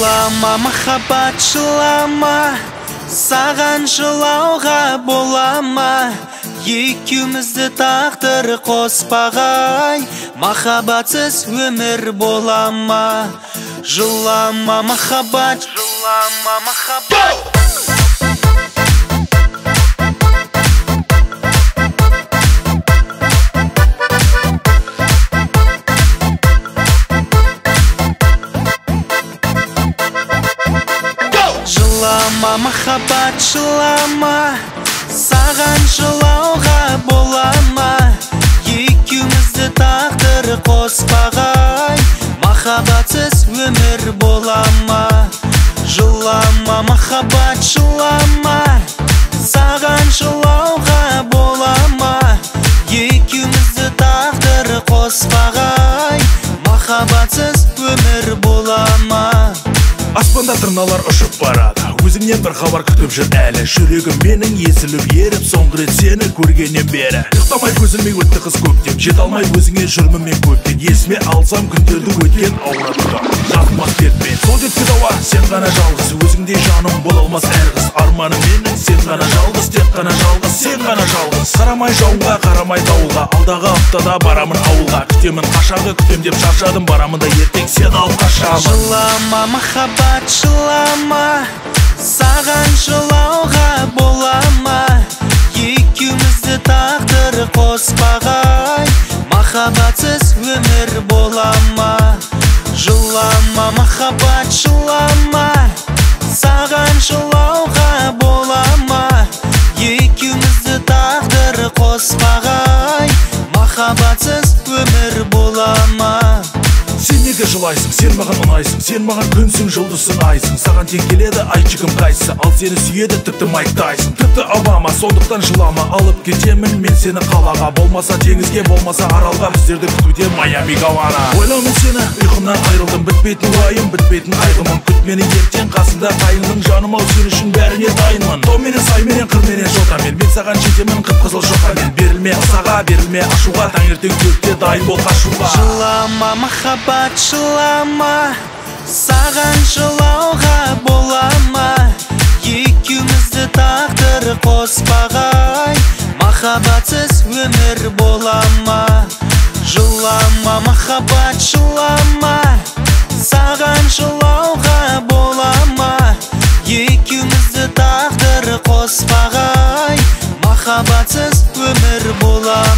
Жылама, махаббат, жылама, саған жылауға болама. Екеумізді тағдыр қоспағай, махаббатсыз өмір болама. Жылама, махаббат, жылама, махаббат. Жылама, махаббат, жылама, саған жылауға болама. Екеумізді тағдыр қоспағай, махаббатсыз өмір болама. Жылама, махаббат, жылама, саған жылауға болама. Екеумізді тағдыр қоспағай, махаббатсыз өмір болама. Аспанда тырналар ұшып барады, өзіңнен бір хабар күтіп жүр әлі. Жүрегім менің езіліп еріп, соңғы рет сені көргеннен бері. Ұйықтамай көзілмей өтті қыз көптен, жете алмай өзіңе жүрмін мен көптен. Есіме алсам күндерді өткен ауратуда, жатмас дертпен. Сол жеткен ауа, сен ғана жалғыз, өзіңдей жаным бола алмас әр қыз. Арманым менің, сен ғана жалғыз, тек қана жалғыз, сен ғана жалғыз. Қарамай жауынға, қарамай дауылға, алдағы аптада барамын ауылға. Күтемін қашағы, күтем деп шаршадым, барамын да ертең сен алып қашамын. Жылама, махаббат, жылама, саған жылауға болама. Екеумізді тағдыр қоспағай, махаббатсыз өмір болама. Жылама, махаббат, жылама, саған жылауға болама. Екеумізді тағдыр қоспағай, махаббатсыз өмір болама. Сен неге жылайсың, сен маған ұнайсың, сен маған күнсің, жұлдызсың, айсың. Саған тең келеді айтшығым қайсы, ал сені сүйеді тіпті Майк Тайсон. Тіпті Обама, сондықтан жылама, алып кетемін мен сені қалаға. Болмаса теңізге, болмаса аралға, біздерді күтуде Майами, Гавана. Ойлаумен сені, ұйқымнан айрылдым, бітпейтін уайым, бітпейтін қайғымын. Күт мені ертең қасында қайыңның, жаным ау сен үшін бәріне дайынмын. Тау менен, сай менен, қыр менен, жотамен, мен саған жетемін қып-қызыл шоқамен. Берілме ызаға, берілме ашуға, таңертең төртте дайын бол қашуға. Жылама, махаббат, жылама, саған жылауға болама. Екеумізді тағдыр қоспағай, махаббатсыз өмір болама. Жылама, махаббат, жылама, саған жылауға болама. Екеумізді тағдыр қоспағай, махаббатсыз өмір болама.